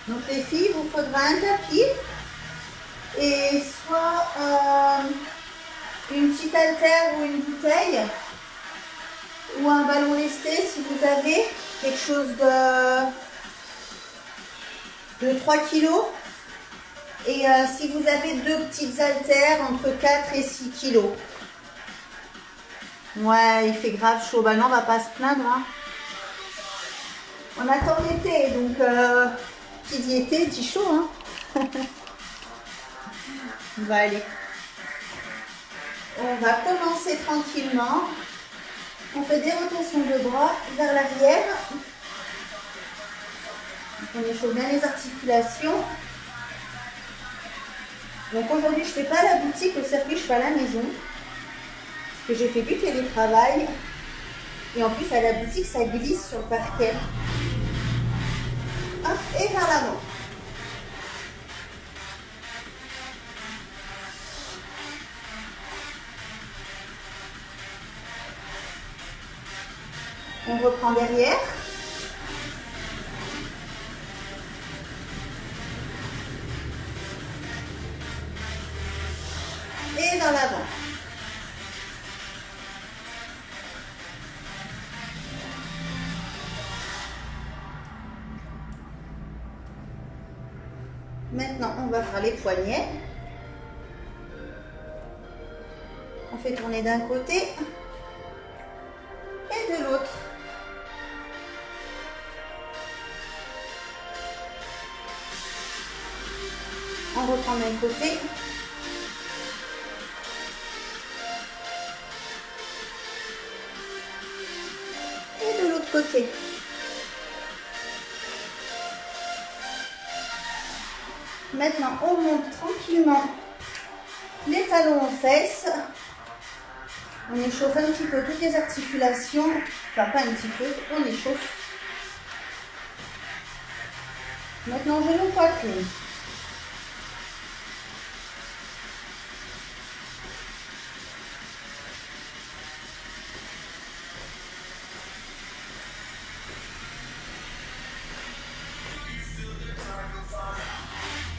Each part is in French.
Donc les filles, il vous faudra un tapis et soit une petite haltère ou une bouteille ou un ballon lesté si vous avez quelque chose de 3 kilos. Et si vous avez deux petites haltères entre 4 et 6 kilos. Ouais, il fait grave chaud. Bah non, on va pas se plaindre. Hein. On attend l'été, donc qui dit été dit chaud. Hein. On va aller. On va commencer tranquillement. On fait des rotations de bras vers l'arrière. On échauffe bien les articulations. Donc aujourd'hui, je ne fais pas la boutique au circuit, je fais à la maison. Parce que j'ai fait du télétravail. Et en plus, à la boutique, ça glisse sur le parquet. Hop, et vers l'avant. On reprend derrière. Et dans l'avant. Maintenant, on va faire les poignets. On fait tourner d'un côté et de l'autre. On reprend d'un côté. Et de l'autre côté. Maintenant, on monte tranquillement les talons aux fesses. On échauffe un petit peu toutes les articulations. Enfin, pas un petit peu, on échauffe. Maintenant, genou, poitrine.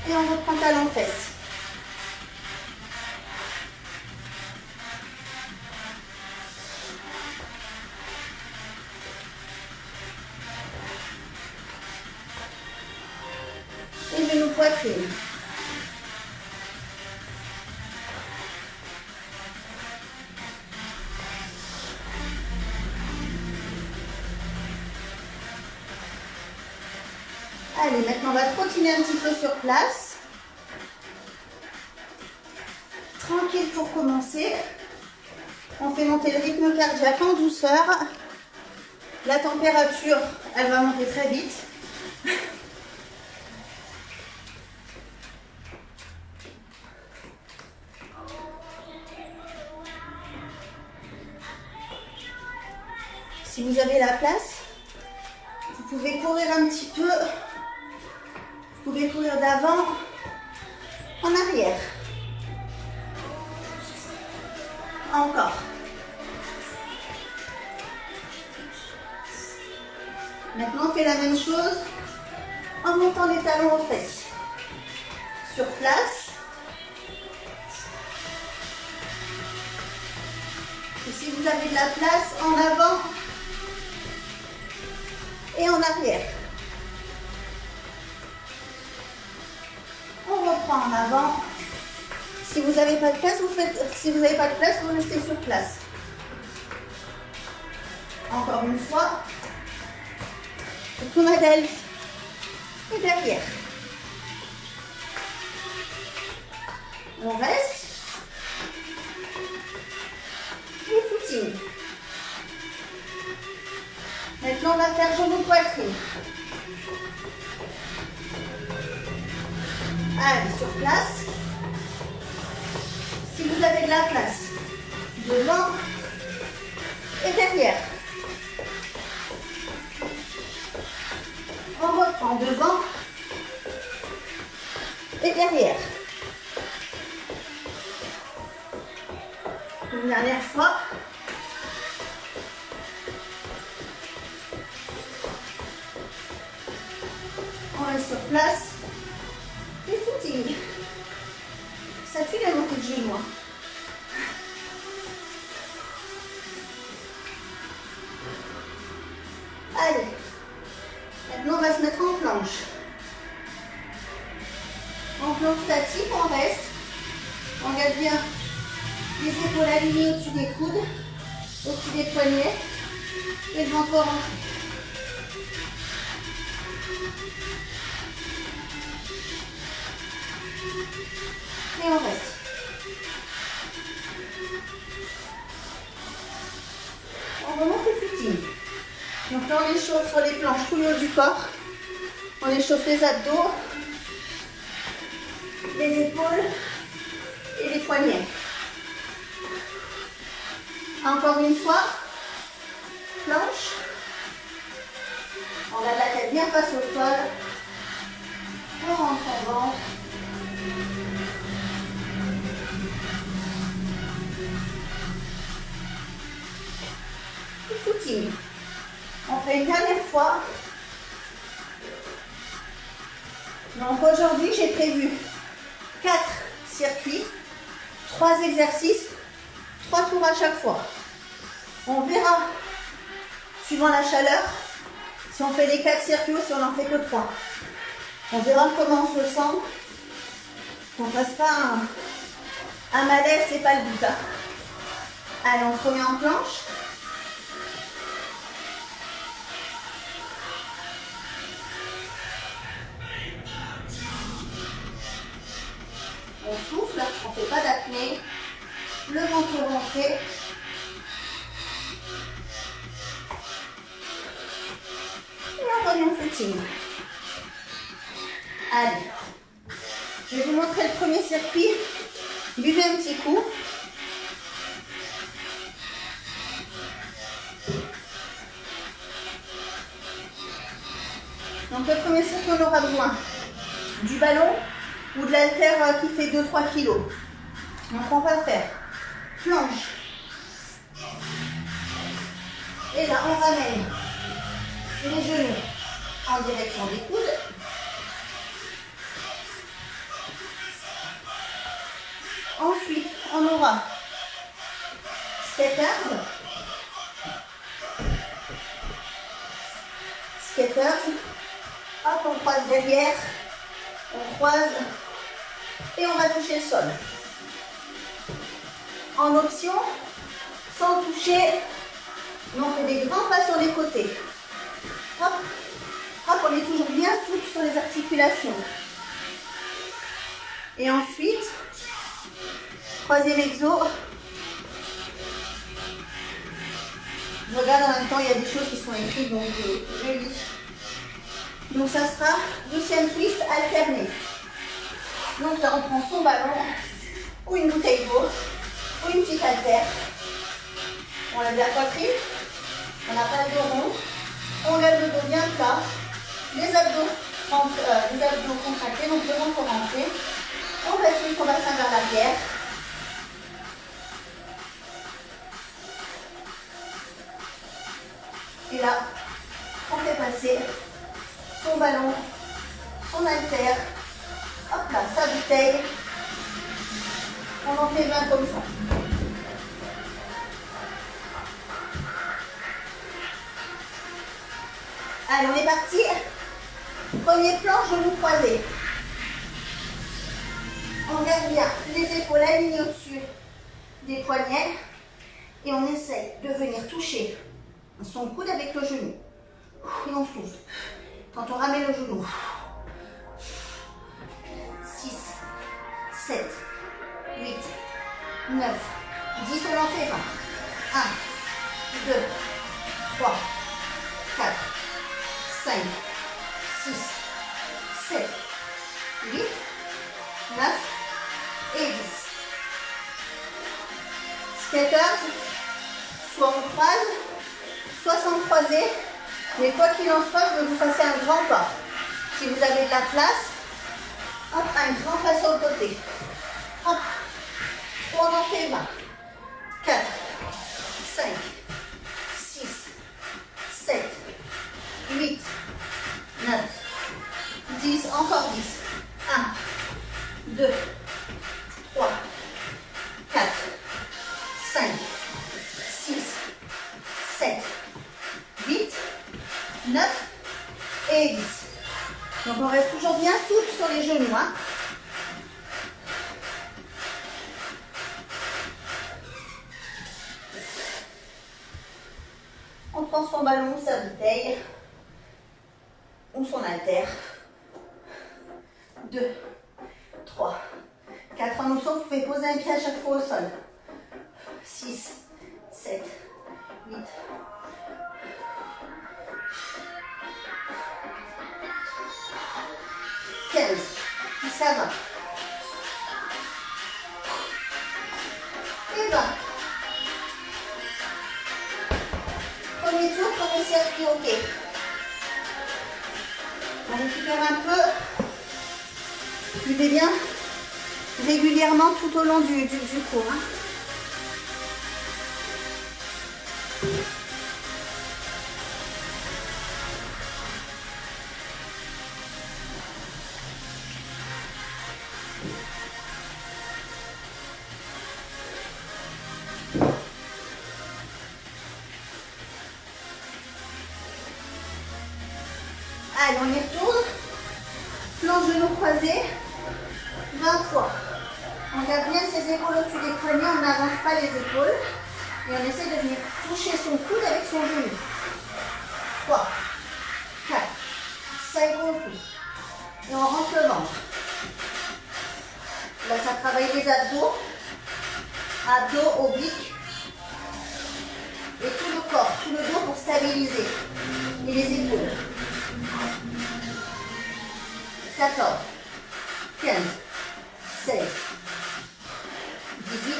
Et on reprend talons fesses. Et genou, poitrine. Allez, maintenant on va trottiner un petit peu sur place. Tranquille pour commencer. On fait monter le rythme cardiaque en douceur. La température, elle va monter très vite. Si vous avez la place, vous pouvez courir un petit peu. Vous pouvez courir d'avant en arrière. Encore. Maintenant, on fait la même chose en montant les talons aux fesses. Sur place. Et si vous avez de la place, en avant et en arrière. On reprend en avant. Si vous n'avez pas de place, si vous n'avez pas de place, vous restez sur place. Encore une fois. Tourne et derrière. On reste. Et footing. Maintenant, on va faire genou poitrine. Allez, sur place. Si vous avez de la place, devant et derrière. On reprend devant et derrière. Une dernière fois. On on reste sur place. Et footing. Ça tue la montée de genoux. Allez. Maintenant, on va se mettre en planche. En planche statique, on reste. On garde bien les épaules alignées au-dessus des coudes, au-dessus des poignets. Et le ventre rentré. Et on reste. On remonte le footing. Donc là, on échauffe sur les planches tout le haut du corps. On échauffe les abdos, les épaules et les poignets. Encore une fois, planche. On garde la tête bien face au sol. On rentre en ventre. Et footing. On fait une dernière fois. Donc aujourd'hui, j'ai prévu 4 circuits, 3 exercices, 3 tours à chaque fois. On verra, suivant la chaleur, si on fait les 4 circuits ou si on n'en fait que 3. On verra comment on se sent. Qu'on ne fasse pas un malaise, c'est pas le but. Hein. Allez, on se remet en planche. On souffle, on ne fait pas d'apnée. Le ventre rentré. Et on revient au footing. Allez. Je vais vous montrer le premier circuit. Buvez un petit coup. Donc le premier circuit, on aura besoin du ballon ou de l'haltère qui fait 2-3 kg. Donc on va faire planche. Et là, on ramène les genoux en direction des coudes. Ensuite, on aura skaters. Skaters. Hop, on croise derrière. On croise. Et on va toucher le sol. En option, sans toucher, on fait des grands pas sur les côtés. Hop, hop, on est toujours bien souple sur les articulations. Et ensuite, troisième exo. Je regarde en même temps, il y a des choses qui sont écrites, donc je lis. Donc ça sera deuxième twist alterné. Donc là, on prend son ballon, ou une bouteille d'eau, ou une petite haltère. On lève la poitrine, on n'a pas le dos rond, on lève le dos bien plat, les abdos contractés, donc le ventre rentré. On bascule son bassin vers l'arrière. Et là, on fait passer son ballon, son haltère, hop là, sa bouteille. On en fait 20 comme ça. Allez, on est parti. Premier plan, genou croisé. On garde bien les épaules alignées au-dessus des poignets. Et on essaye de venir toucher son coude avec le genou. Et on souffle. Quand on ramène le genou. 6, 7, 8, 9, 10, on en fait 20. 1, 2, 3, 4, 5, 6, 7, 8, 9 et 10. Skaters, soit on croise, soit sans croiser, mais quoi qu'il en soit, je veux que vous fassiez un grand pas. Si vous avez de la place, hop, un grand pas sur le côté. Hop, on en fait 20. 4, 5, 6, 7, 8, 9, 10, 9 et 10. Donc on reste toujours bien souple sur les genoux. Hein. On prend son ballon ou sa bouteille ou son haltère. 2, 3, 4. En option, vous pouvez poser un pied à chaque fois au sol. 6, 7, 8. 15. Ça va. Et 20. Premier tour, premier circuit, ok. On récupère un peu. Buvez bien régulièrement tout au long du cours. Hein. Allez, on y retourne. Planche genou croisé. 20 fois. On garde bien ses épaules au-dessus des poignets, on n'avance pas les épaules. Et on essaie de venir toucher son coude avec son genou. 3, 4, 5, on souffle. Et on rentre le ventre. Là, ça travaille les abdos. Abdos, obliques. Et tout le corps, tout le dos pour stabiliser. Et les épaules. 14, 15, 16, 18,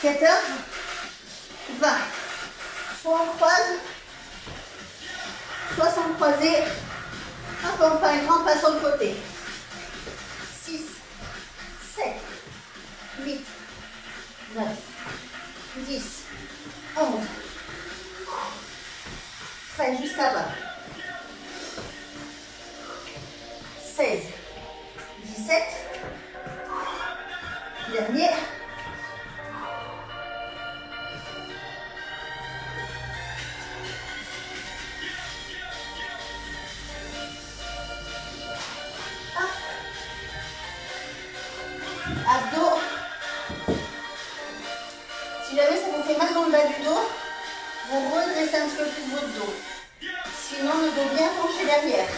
14, 20. Soit on croise, soit sans croiser. Hop, on fait un grand pas sur le côté. 6, 7, 8, 9, 10, 11. 13 jusqu'à bas. 16, 17. Dernier. Abdos. Si jamais ça vous fait mal dans le bas du dos, vous redressez un petit peu plus votre dos. Sinon, le dos bien penché derrière.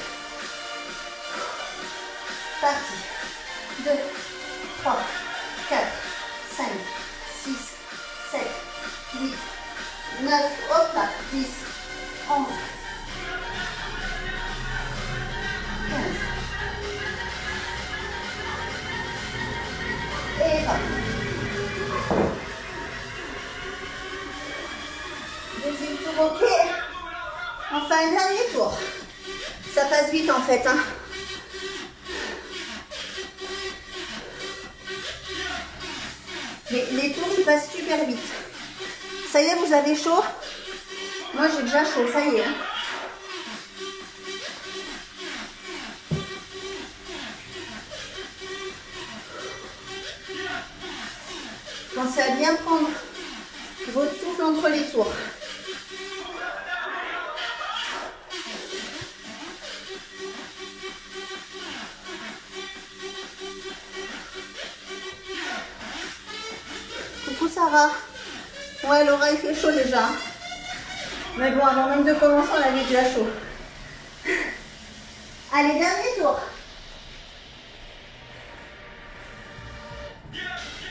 Parti. 2, 3, 4, 5, 6, 7, 8, 9. Hop là. 10, 11, 15. Et 20. Deuxième tour, ok. Enfin, un dernier tour. Ça passe vite en fait. Hein. Les tours, ils passent super vite. Ça y est, vous avez chaud? Moi, j'ai déjà chaud, ça y est. Hein. Pensez à bien prendre votre souffle entre les tours. Coucou Sarah. Ouais, Laura, il fait chaud déjà. Mais bon, avant même de commencer, on avait déjà chaud. Allez, dernier tour.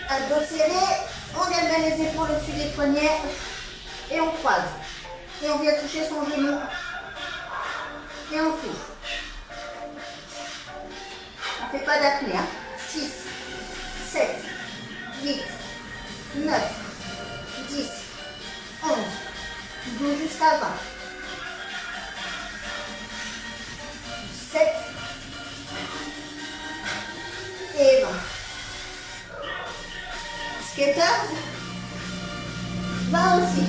Abdos serrés, on garde bien les épaules au-dessus des poignets et on croise. Et on vient toucher son genou et on souffle. On ne fait pas d'apnée. Hein. 6, 7, 8, 9, 10, 11, 12 jusqu'à 20. 7 et 20. Skaters, 20 aussi.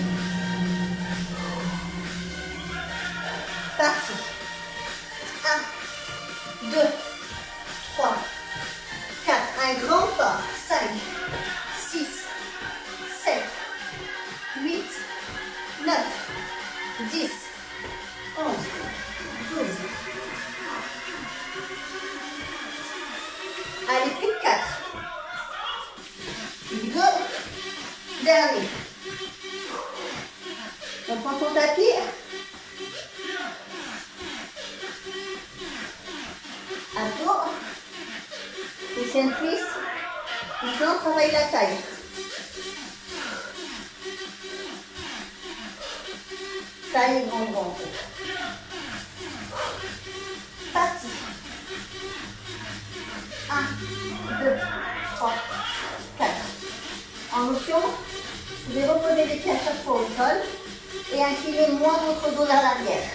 Parti. 1, 2, 3, 4. Un grand pas. 5, 6, 7, 8, 9, 10, 11, 12. Allez, plus de 4. Go. Dernier. On prend son tapis. Abdos. Deuxième twist. Maintenant, on travaille la taille. Taille et grand ventre. Parti. 1, 2, 3, 4. En option, vous pouvez reposer les pieds à chaque fois au sol et incliner moins votre dos vers l'arrière.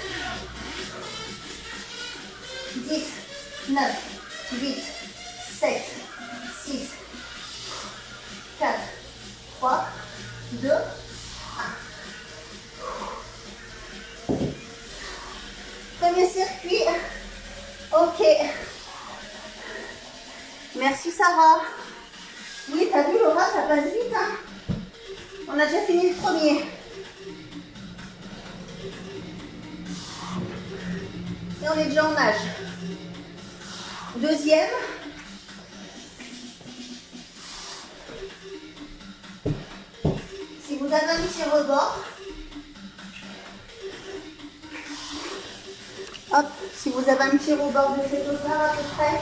10, 9, 8, 7, 6, 4, 3, 2, 1. Premier circuit. Ok. Merci Sarah. Oui, t'as vu Laura, ça passe vite. Hein, on a déjà fini le premier. Et on est déjà en nage. Deuxième. Si vous avez un petit rebord, hop, si vous avez un petit rebord de cette hauteur à peu près,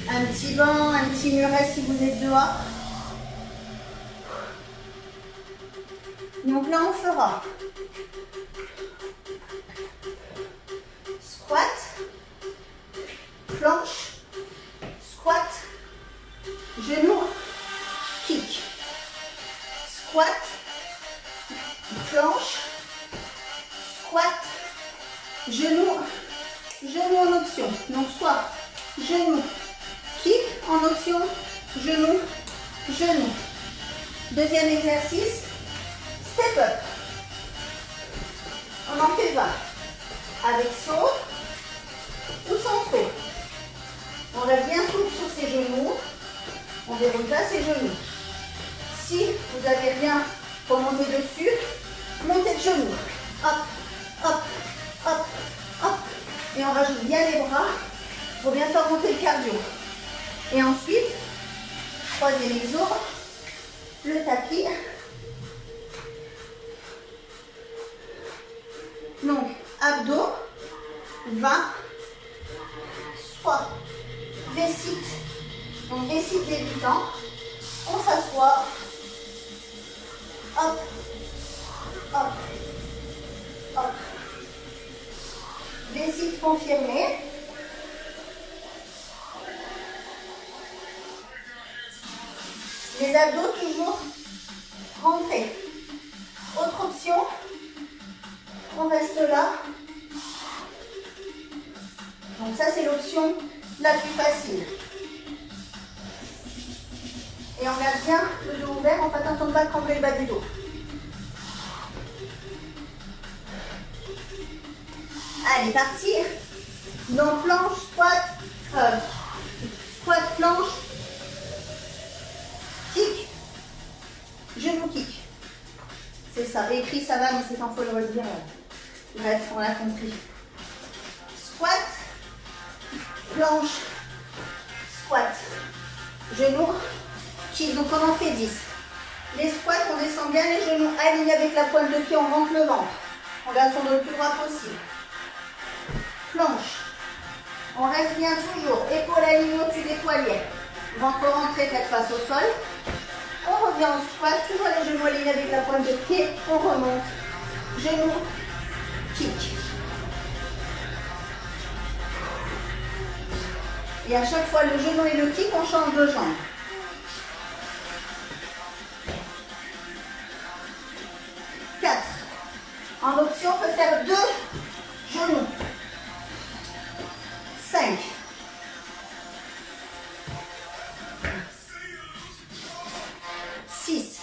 un petit banc, un petit muret si vous êtes dehors. Donc là, on fera squat, planche, squat, genou, kick. Squat, planche, squat, genou, genou en option. Donc soit genou, kick en option, genou, genou. Deuxième exercice, step up. On en fait 20. Avec saut ou sans saut. On reste bien souple sur ses genoux. On déroule pas ses genoux. Si vous n'avez rien pour monter dessus, montez le genou. Hop, hop, hop, hop. Et on rajoute bien les bras pour bien faire monter le cardio. Et ensuite, troisième exo, le tapis. Donc, abdos, 20, soit V-sit, donc V-sit débutant, on s'assoit, hop, hop, hop, V-sit confirmé, les abdos toujours rentrés. Autre option, on reste là. Donc ça, c'est l'option la plus facile. Et on garde bien le dos ouvert, on fait attention de ne pas trembler le bas du dos. Allez, parti. Donc planche, squat, squat, planche, kick, genou, kick. C'est ça. Écrit, ça va, mais c'est en faut le redire. Bref, on l'a compris. Squat, planche, squat, genou, kick. Donc on en fait 10. Les squats, on descend bien les genoux alignés avec la pointe de pied, on rentre le ventre. On garde son dos le plus droit possible. Planche. On reste bien toujours. Épaules alignées au-dessus des poignets. Ventre rentré, tête face au sol. On revient en squat, toujours les genoux alignés avec la pointe de pied. On remonte. Genou, kick. Et à chaque fois, le genou et le kick, on change de jambe. En option, on peut faire 2 genoux. 5. 6.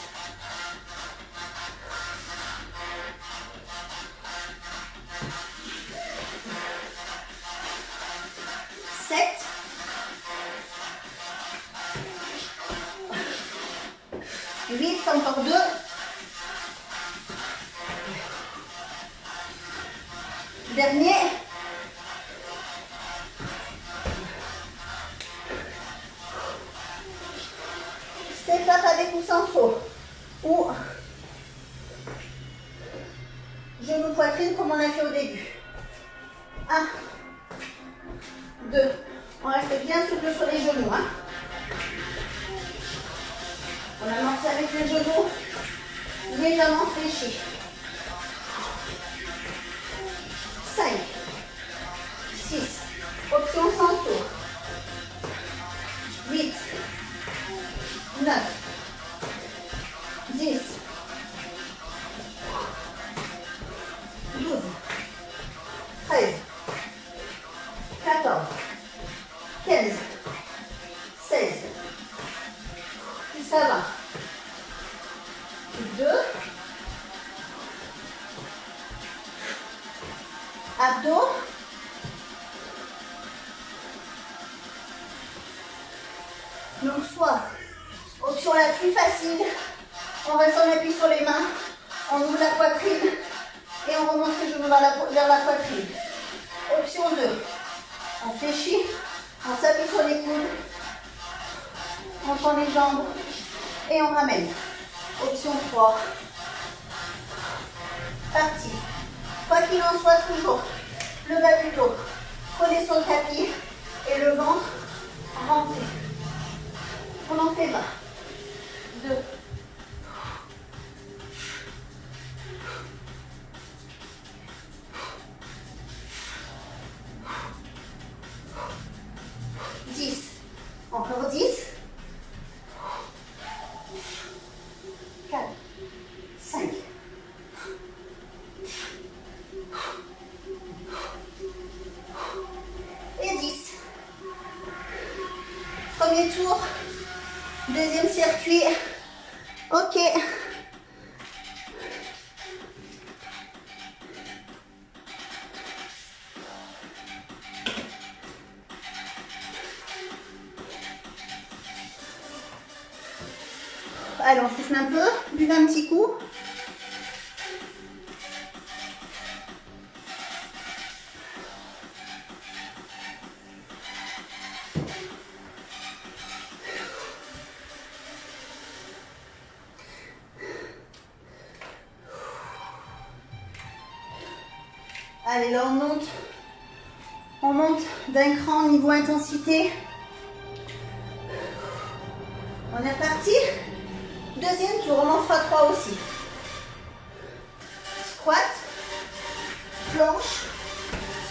7. 8, encore 2. Dernier. Step up avec ou sans saut. Ou genou poitrine comme on a fait au début. 1, 2. On reste bien souple sur les genoux. Hein. On amorce avec les genoux légèrement fléchis. 5, 6, option sans saut. 8, 9, 10, 12, 13, 14, 15, 16, jusqu'à 20. 2, abdos, donc soit option la plus facile, on reste en appui sur les mains, on ouvre la poitrine et on remonte les genoux vers la poitrine. Option 2, on fléchit, on s'appuie sur les coudes, on tend les jambes et on ramène. Option 3, parti. Quoi qu'il en soit, toujours le bas du dos collé sur le tapis et le ventre rentré. On en fait 20. 2, 10. Encore 10. 4, 5. Et 10. Premier tour. Deuxième circuit. Ok. Allez, on souffle un peu. Buvez un petit coup. Allez, là on monte d'un cran niveau intensité. On est reparti. Deuxième tour, on en fera 3 aussi. Squat, planche,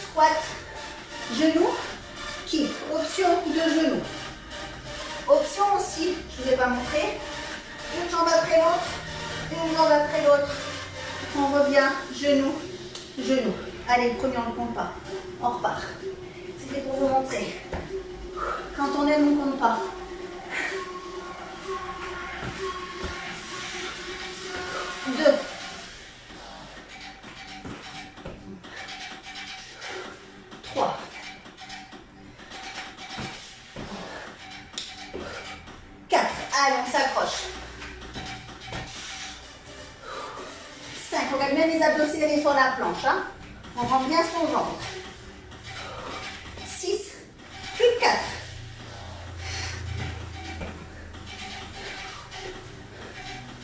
squat, genou, kick. Option de genou. Option aussi, je ne vous ai pas montré. Une jambe après l'autre, une jambe après l'autre. On revient, genou, genou. Allez, le premier, on ne compte pas. On repart. C'était pour vous montrer. Quand on aime, on ne compte pas. 2. 3. 4. Allez, on s'accroche. 5. On regarde bien les abdos serrés sur la planche. Hein. On rend bien son ventre. 6. Plus de 4.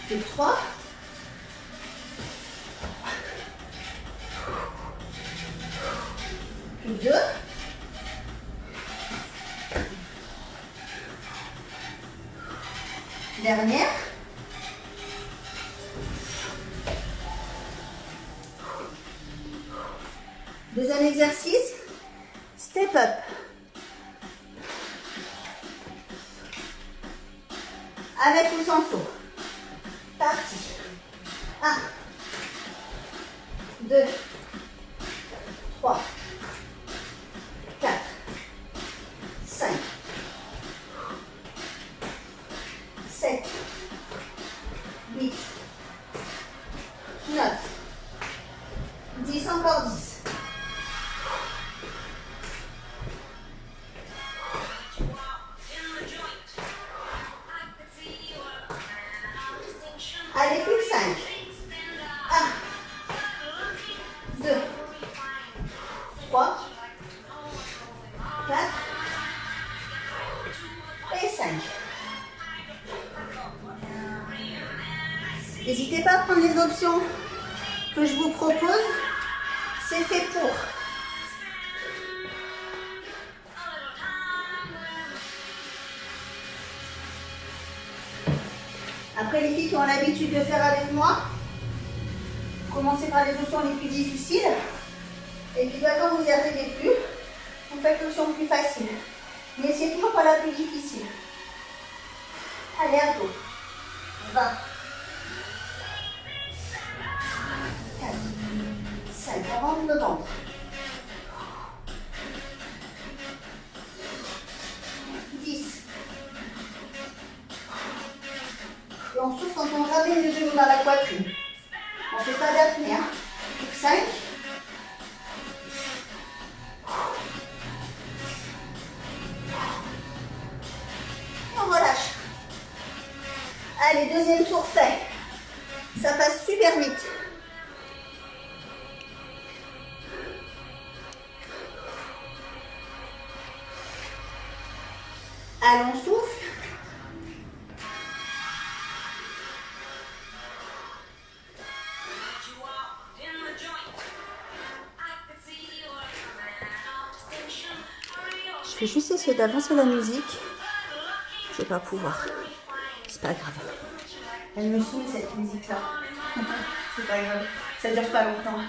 Plus de 3. Plus de 2. Dernière. Deuxième exercice, step up. Avec ou sans saut. Parti. 1, 2, 3, 4, 5, 7, 8, 9, 10, encore 10. Allez, plus que 5. 1, 2, prendre les options que je vous propose. C'est fait pour. Après, les filles qui ont l'habitude de faire avec moi, commencez par les options les plus difficiles. Et puis, quand vous n'y arrivez plus, vous faites l'option plus facile. Mais c'est toujours pas la plus difficile. Allez, à dos. 20. 4. 5. On rentre le ventre. 10. Et on souffle quand on ramène les genoux dans la poitrine. On ne fait pas d'apnée. 5. On relâche. Allez, deuxième tour fait. Ça passe super vite. Allons, souffle. Je vais juste essayer d'avancer la musique. Je vais pas pouvoir. C'est pas grave. Elle me saoule cette musique-là. C'est pas grave. Ça dure pas longtemps.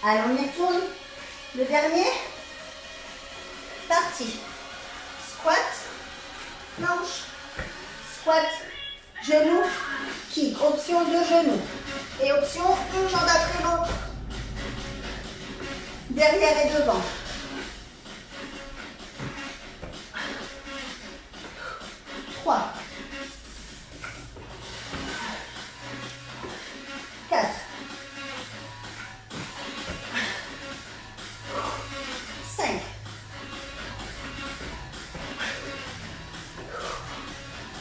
Allez, on y retourne. Le dernier. Parti. Squat. Planche. Squat. Genou. Kick. Option de genou. Et option une jambe après l'autre. Derrière et devant. 3. 4. 5.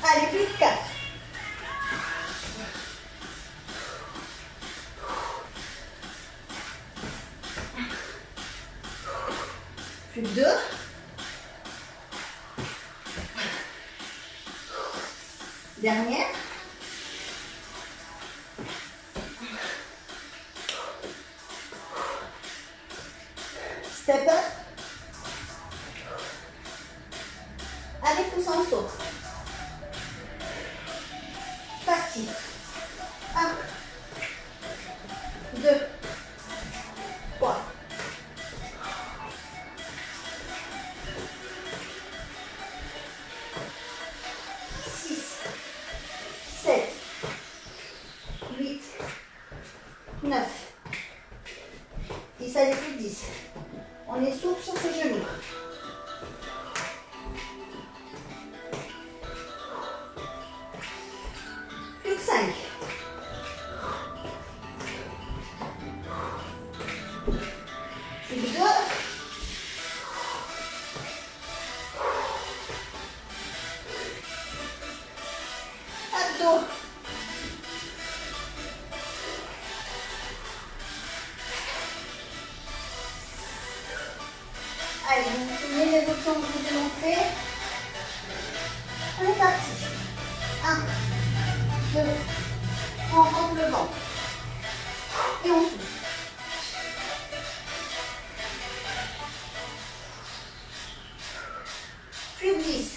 Allez, plus de 4. Plus de 2. Dernière. Step up. Avec ou sans saut. Parti. 1, 2, 3. 6, 7, 8, 9. 10, allez, plus de 10. On est souple sur ses genoux. Plus que 5. Plus que 2. Abdos. Allez, vous souvenez les options que je vous ai montrées. On est parti. 1, 2, on rentre le ventre. Et on souffle. Plus de 10.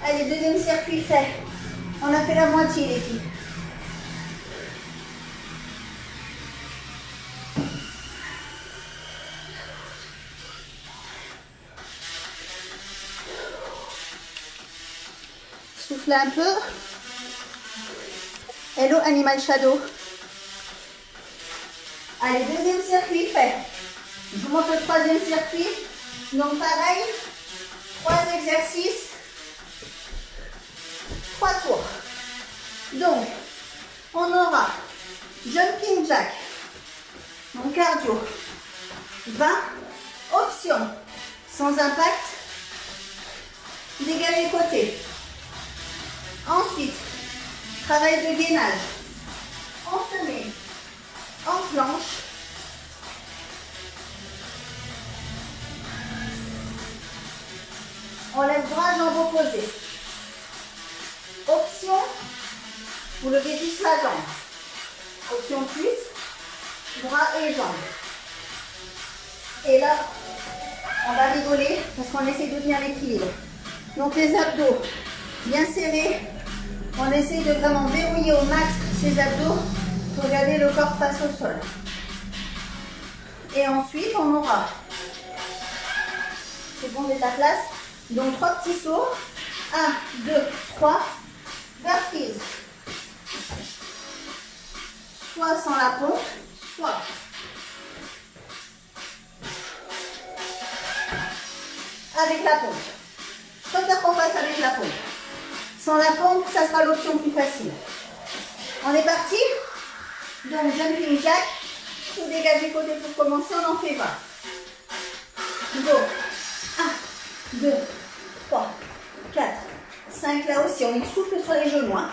Allez, deuxième circuit fait. On a fait la moitié, les filles. Soufflez un peu. Hello, Animal Shadow. Allez, deuxième circuit fait. Je vous montre le troisième circuit. Donc pareil, 3 exercices, 3 tours. Donc, on aura jumping jack, mon cardio, 20, option, sans impact, dégagé côté. Ensuite, travail de gainage, on se met en planche. On lève bras, jambes opposées. Option, vous levez juste la jambe. Option plus, bras et jambes. Et là, on va rigoler parce qu'on essaie de tenir l'équilibre. Donc les abdos bien serrés. On essaie de vraiment verrouiller au max ces abdos pour garder le corps face au sol. Et ensuite, on aura, c'est bon, j'ai ta place. Donc 3 petits sauts. 1, 2, 3. Burpees. Soit sans la pompe, soit avec la pompe. Je préfère qu'on fasse avec la pompe. Sans la pompe, ça sera l'option plus facile. On est parti? Donc jumping jack. Tout dégagé côté pour commencer, on en fait 20. Go. 1, 2, 3, 4, 5. Là aussi, on est souple sur les genoux. Hein.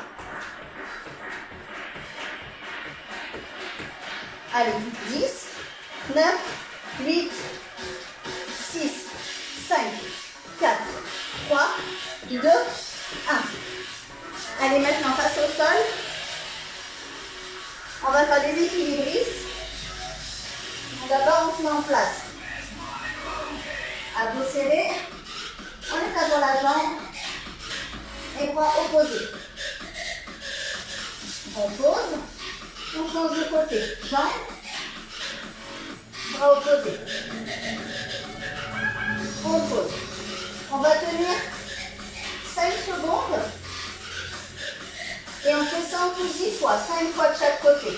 Allez, 10, 9, 8, 6, 5, 4, 3, 2, 1. Allez, maintenant face au sol. On va faire des équilibristes. D'abord, on se met en place. Abdos serrés. On est sur la jambe. Et bras opposés. On pose. On change de côté. Jambe. Bras opposés. On pose. On va tenir 5 secondes. Et on fait 100 ou 10 fois. 5 fois de chaque côté.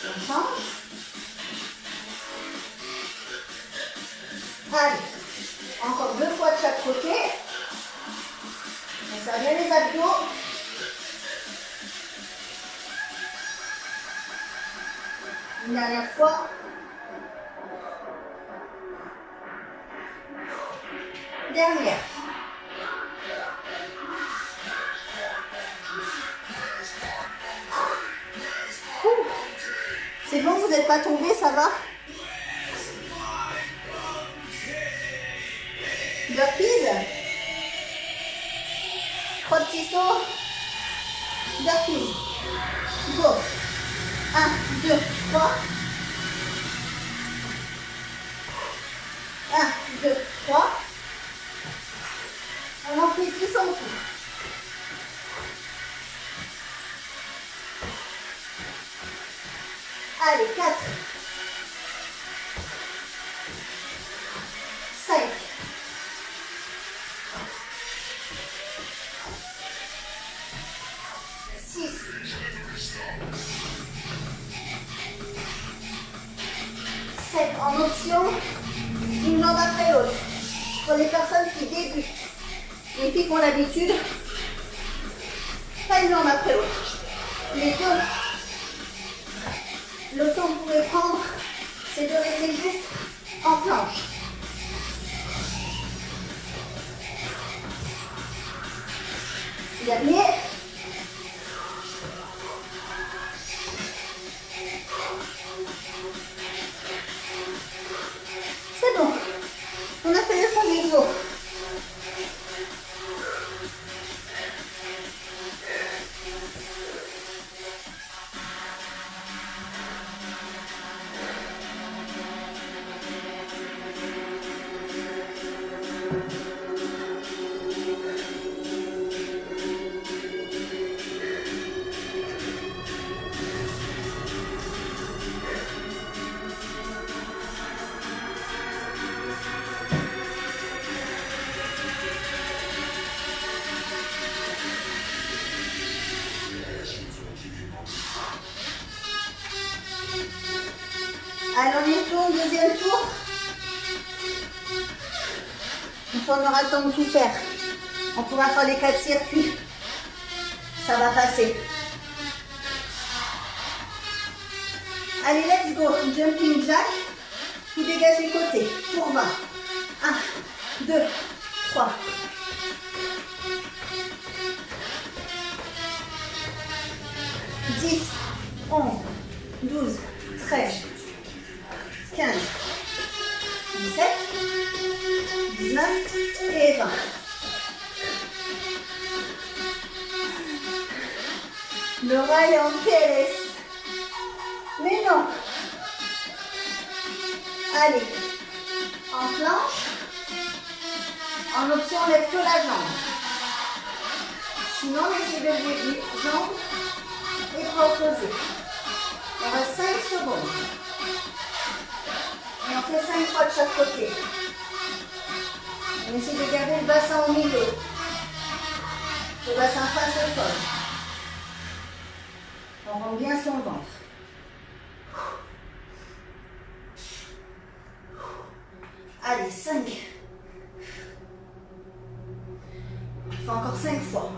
On change. Allez. Encore 2 fois de chaque côté. On serre bien les abdos. Une dernière fois. Dernière. C'est bon, vous n'êtes pas tombé, ça va? Burpees. 3 petits sauts. Burpees. Go. 1, 2, 3. 1, 2, 3. On en fait 10 en tout. Allez, 4. 5. 6. 7. En option, une jambe après l'autre. Pour les personnes qui débutent. Les filles qui ont l'habitude, pas une jambe après l'autre. Les deux. Le temps que vous pouvez prendre, c'est de rester juste en planche. Dernier. C'est bon. On a fait le premier jour. Allez, on y tourne, deuxième tour. Une fois on aura le temps de tout faire, on pourra faire les 4 circuits. Ça va passer. Allez, let's go. Jumping jack. Vous dégagez les côtés. Pour 20. 1, 2, 3. 10, 11, 12, 13, 15, 17, 19 et 20. Laura est en PLS. Mais non. Allez. En planche. En option, on lève que la jambe. Sinon, on essaie de lever les jambes et bras opposés. On reste 5 secondes. Et on fait 5 fois de chaque côté. On essaie de garder le bassin au milieu. Le bassin face au sol. On rend bien son ventre. Allez, 5. On fait encore 5 fois.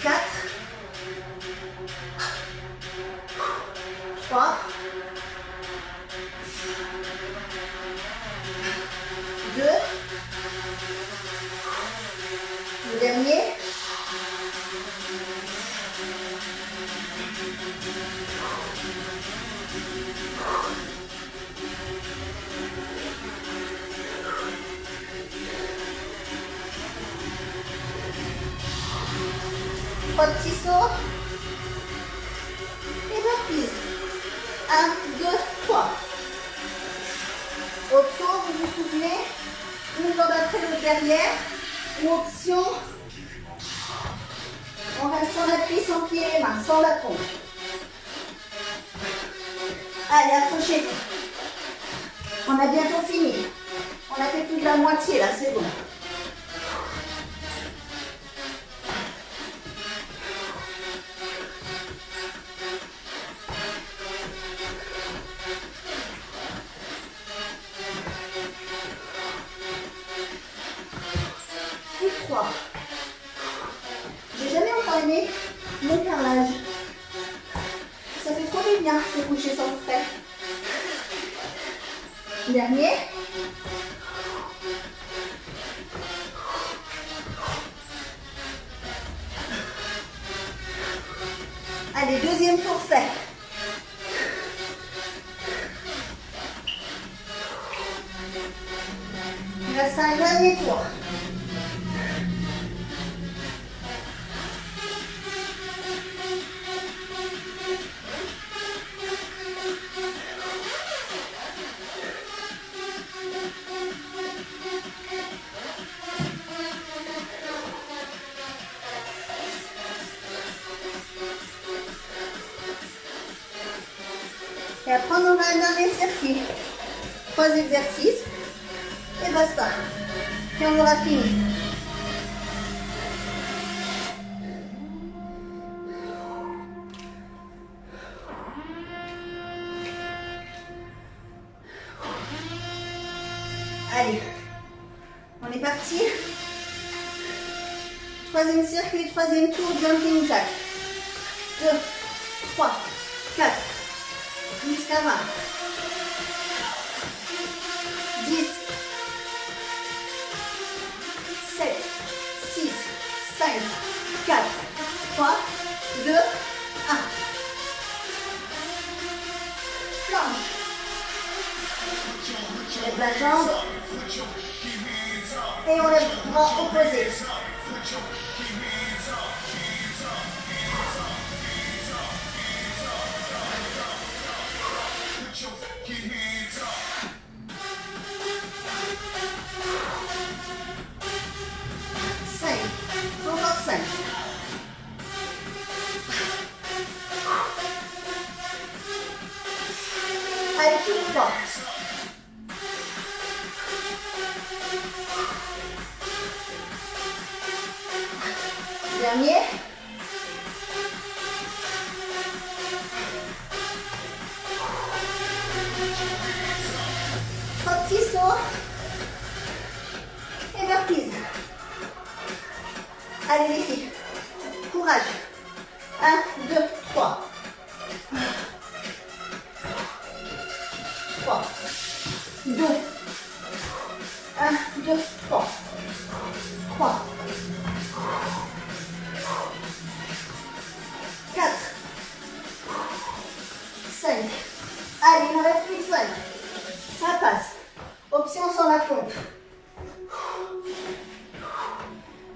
4. 3. 2. Le dernier. Trois petits sauts. Et reprise. 1, 2, 3. Option, vous vous souvenez, une jambe après le derrière. Ou option, on reste sans appui, sans plier les mains, sans la pompe. Allez, accrochez-vous. On a bientôt fini. On a fait plus de la moitié là, c'est bon. Et 3. J'ai jamais encore aimé le carrelage. Ça fait trop du bien de se coucher sans le frais. Dernier. Allez, deuxième tour fait. Il reste un dernier tour. Et après, on aura un dernier circuit. 3 exercices. Et basta. Et on aura fini. Allez. On est parti. Troisième circuit, troisième tour, jumping jack. 2, 3, 4. Jusqu'à 20. 10, 7, 6, 5, 4, 3, 2, 1. Planche. Lève la jambe. Et on lève le bras opposé. Encore 5. Allez, tout le temps. Dernier. Allez les filles, courage. 1, 2, 3. 3, 2, 1, 2, 3, 3, 4, 5. Allez, il en reste plus que 5. Ça passe. Option sans la pompe.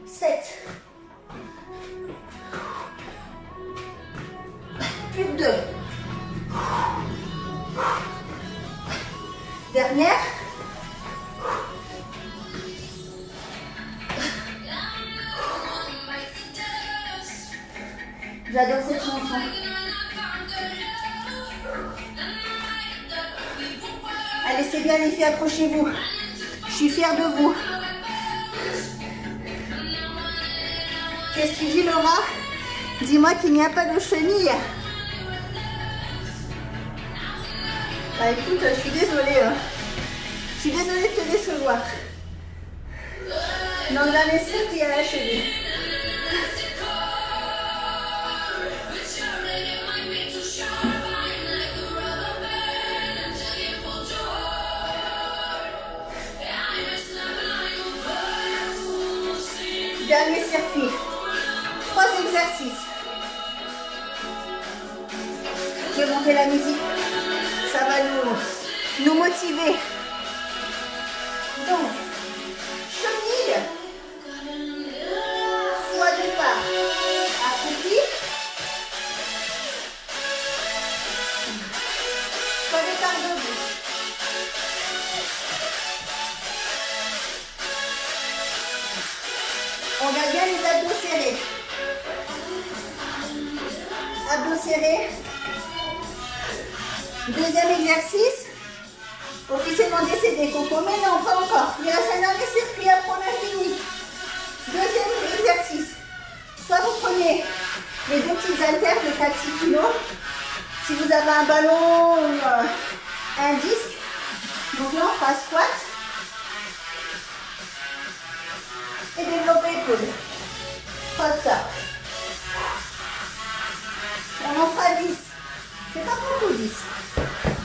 7. Plus que 2. Dernière. J'adore cette chanson. Allez, c'est bien les filles, accrochez-vous. Je suis fière de vous. Qu'est-ce que tu dis, Laura? Dis-moi qu'il n'y a pas de chenille. Bah écoute, je suis désolée. Je suis désolée de te décevoir. Non, jamais sûr qu'il y a la chenille. Dernier circuit. 3 exercices. Je vais monter la musique. Ça va nous motiver. Donc, chenille. Soit départ. Accroupi. Soit départ debout. On a bien les abdos serrés. Abdos serrés. Deuxième exercice. Officiellement décédé, Coco, mais non, pas encore. Il reste un dernier circuit, après on a fini. Deuxième exercice. Soit vous prenez les deux petits haltères de 4-6 kg. Si vous avez un ballon ou un disque. Donc là, on fera squat. Et développer l'épaule. Faster. On en fera 10. C'est pas beaucoup 10.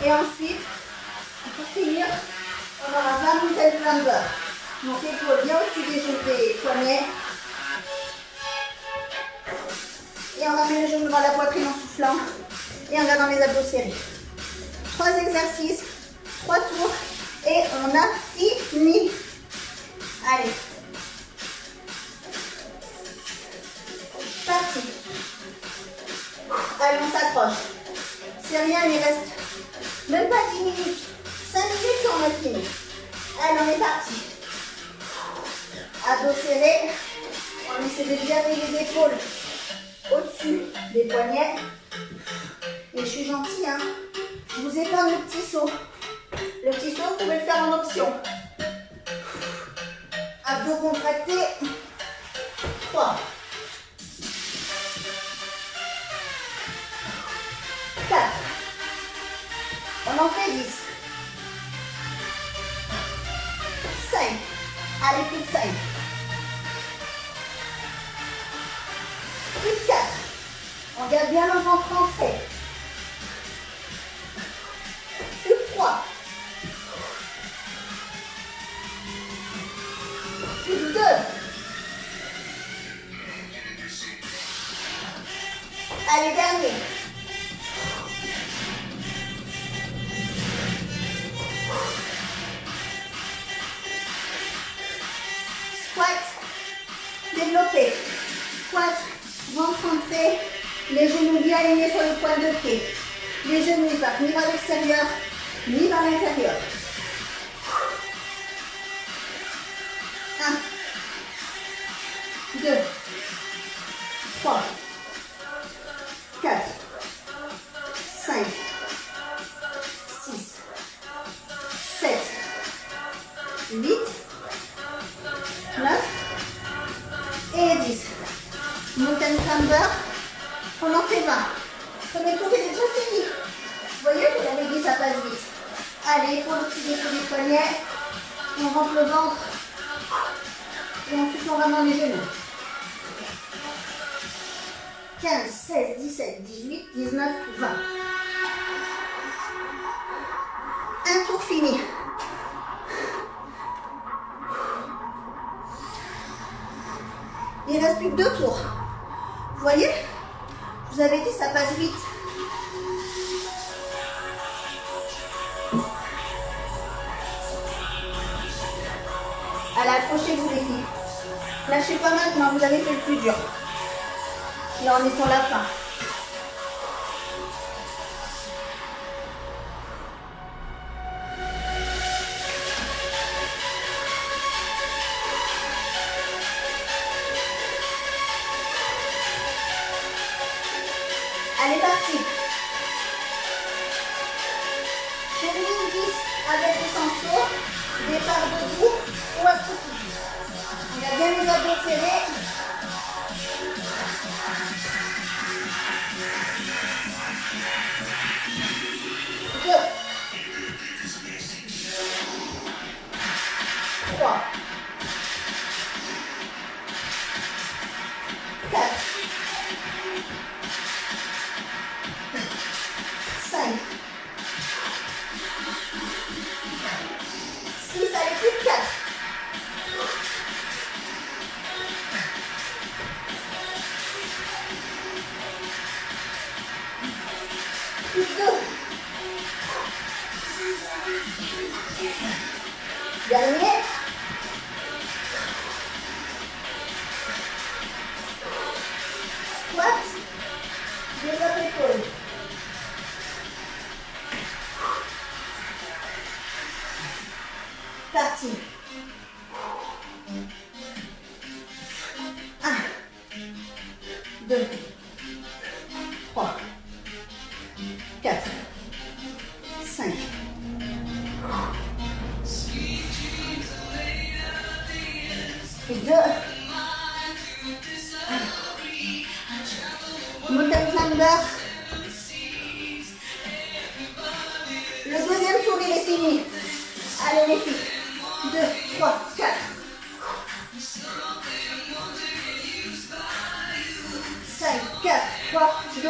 Et ensuite, pour finir, on aura 20 mountain climber. Donc épaule bien au-dessus des poignets. Et on ramène les genoux devant la poitrine en soufflant. Et en gardant les abdos serrés. 3 exercices, 3 tours. Et on a fini. Allez. Parti. Allez, on s'accroche. C'est rien, il reste même pas 10 minutes. 5 minutes et on a fini. Allez, on est parti. Abdos serrés. On essaie de garder les épaules au-dessus des poignets. Et je suis gentille, hein. Je vous épargne le petit saut. Le petit saut, vous pouvez le faire en option. Abdos contractés. 3. 4. On en fait 10. 5. Allez, plus de 5. Plus de 4. On garde bien le ventre rentré. Plus de 3. Plus de 2. Allez, dernier. Squat, développé. Squat, ventre rentré, les genoux bien alignés sur les pointes de pied. Les genoux ne partent ni vers l'extérieur, ni vers l'intérieur. 1, 2, 3, 4, 5, 6, 7, 8, 9 et 10. Mountain climber, on en fait 20. Premier tour est déjà fini. Vous voyez, vous l'avez dit, ça passe vite. Allez, pour au-dessus des poignets, on rentre le ventre et ensuite on ramène les genoux. 15, 16, 17, 18, 19, 20. Un tour fini. Il ne reste plus que 2 tours. Vous voyez? Je vous avais dit, ça passe vite. Allez, accrochez-vous les filles. Lâchez pas maintenant, vous avez fait le plus dur. Là, on est sur la fin. Allez, parti. Chemise 10 avec le senso. Départ debout ou accroupi. On a bien les abdos serrés. Deux. 3. 4. 5. 6, allez, plus de 4. 2. Dernier. Squat. Développe l'épaule. Parti. 1, 2, 3, 4, 5. Et 2. Mountain climber. Le deuxième tour, il est fini. Allez les filles. 2, 3, 4. 5, 4, 3, 2, 1.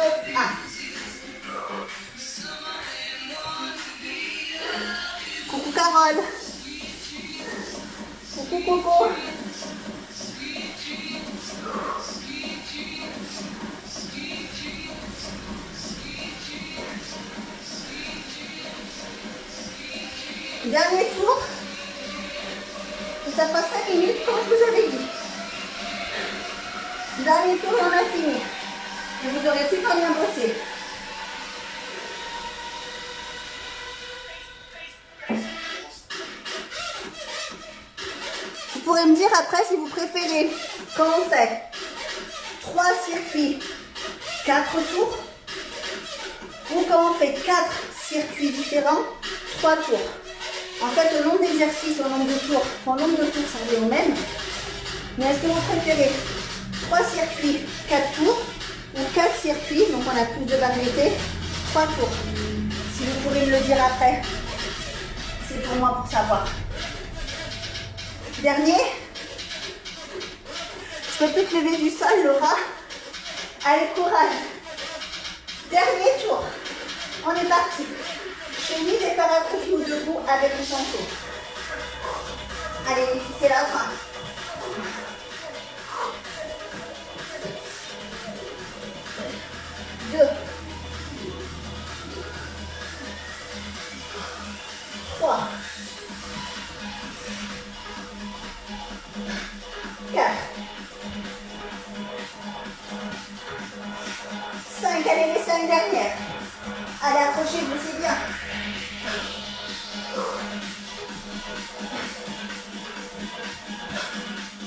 Coucou Carole. Coucou Coco. Dernier tour. Et ça fera 5 minutes comme je vous avais dit. Dernier tour et on a fini. Et vous aurez super bien bossé. Vous pourrez me dire après si vous préférez quand on fait 3 circuits, 4 tours, ou quand on fait 4 circuits différents, 3 tours. En fait, le nombre d'exercices, au nombre de tours, ça revient au même. Mais est-ce que vous préférez 3 circuits, 4 tours, ou 4 circuits, donc on a plus de variété, 3 tours? Si vous pourrez me le dire après, c'est pour moi pour savoir. Dernier. Je peux plus te lever du sol, Laura. Allez, courage. Dernier tour. On est parti. Chemise et parapluie ou debout avec le chanteau. Allez les filles, c'est la fin. Deux. 3. 4. 5. Allez, les 5 dernières. Allez, accrochez-vous, c'est bien.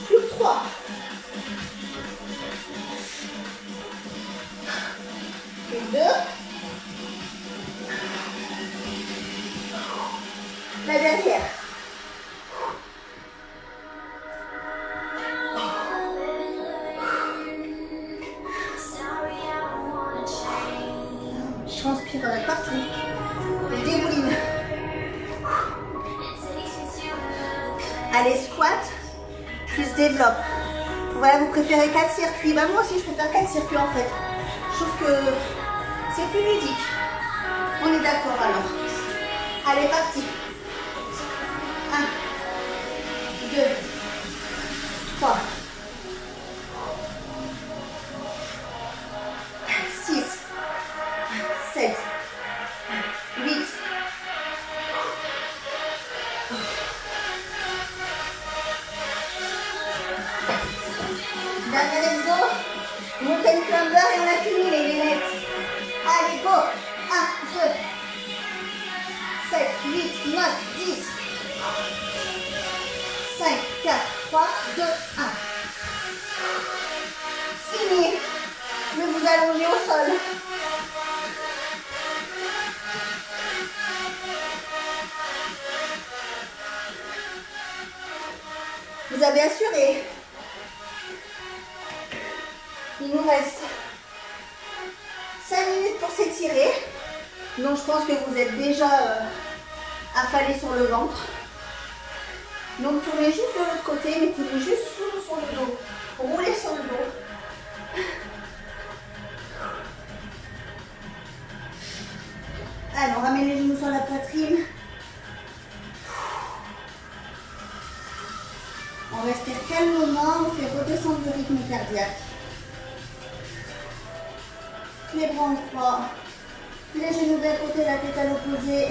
Plus que 3. Et 2. La dernière. Je transpire partout. Je débouline. Allez, squat, plus développe. Voilà, vous préférez 4 circuits. Bah, moi aussi, je préfère 4 circuits en fait. Je trouve que c'est plus ludique. On est d'accord alors. Allez, parti. 1, 2, 3, 6, 7, 8. Dernier exo. Mountain climber et on a fini les lunettes. Allez, go. 1, 2, 7, 8, 9, 10. 5, 4, 3, 2, 1. Fini. Je vais vous allonger au sol. Vous avez assuré. Il nous reste 5 minutes pour s'étirer. Donc je pense que vous êtes déjà affalé sur le ventre. Donc tournez juste de l'autre côté, mettez-les juste sur le dos. Roulez sur le dos. Alors, on ramène les genoux sur la poitrine. On respire calmement, on fait redescendre le rythme cardiaque. Les bras en croix, les genoux d'un côté, la tête à l'opposé.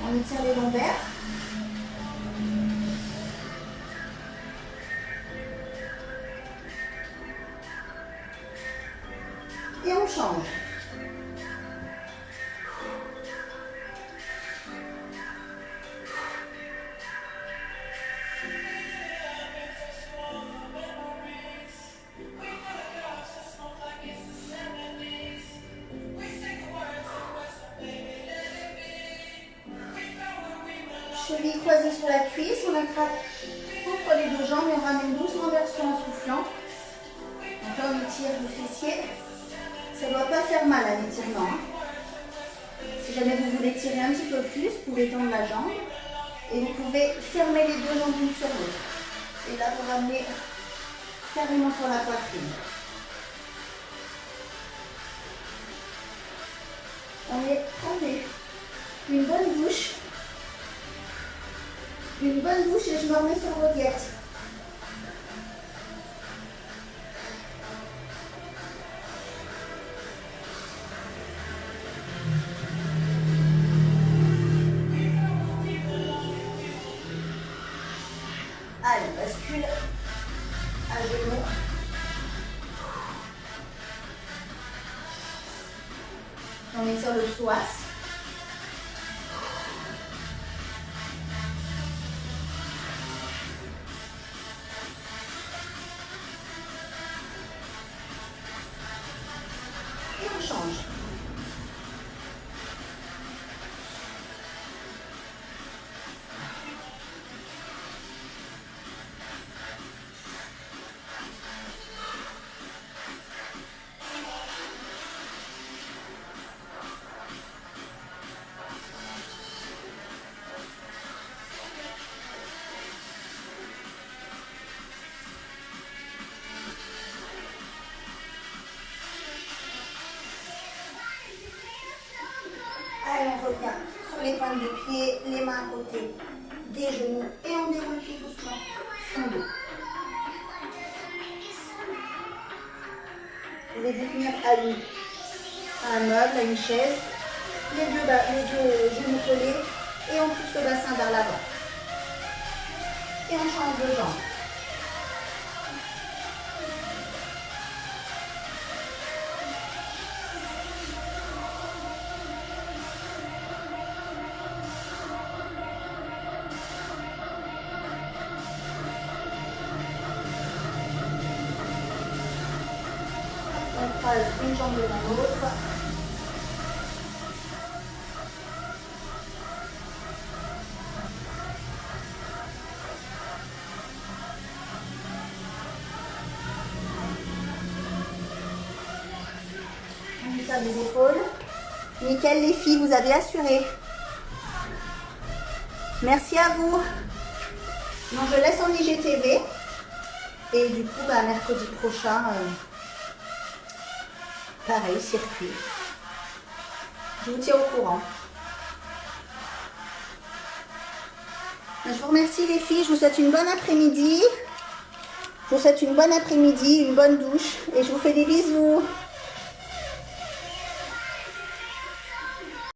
On étire les lombaires. Et on change. Cheville croisée sur la cuisse, on attrape entre les deux jambes et on ramène doucement vers soi en soufflant. Donc là on étire le fessier. Ça ne doit pas faire mal à l'étirement. Si jamais vous voulez tirer un petit peu plus, vous pouvez tendre la jambe. Et vous pouvez fermer les deux jambes l'une sur l'autre. Et là vous ramenez carrément sur la poitrine. Prenez une bonne douche. Une bonne douche et je me remets sur vos diètes. Allez, on bascule à genoux. On étire le psoas. Allez, on revient sur les pointes des pieds, les mains à côté des genoux et on déroule tout doucement son dos. Vous pouvez vous tenir à un meuble, à une chaise, les deux genoux collés et on pousse le bassin vers l'avant. Et on change de jambe. On croise une jambe devant l'autre. On descend les épaules. Nickel les filles, vous avez assuré. Merci à vous. Donc je laisse en IGTV. Et du coup, mercredi prochain, pareil, circuit. Je vous tiens au courant. Je vous remercie les filles, je vous souhaite une bonne après-midi. Je vous souhaite une bonne après-midi, une bonne douche et je vous fais des bisous.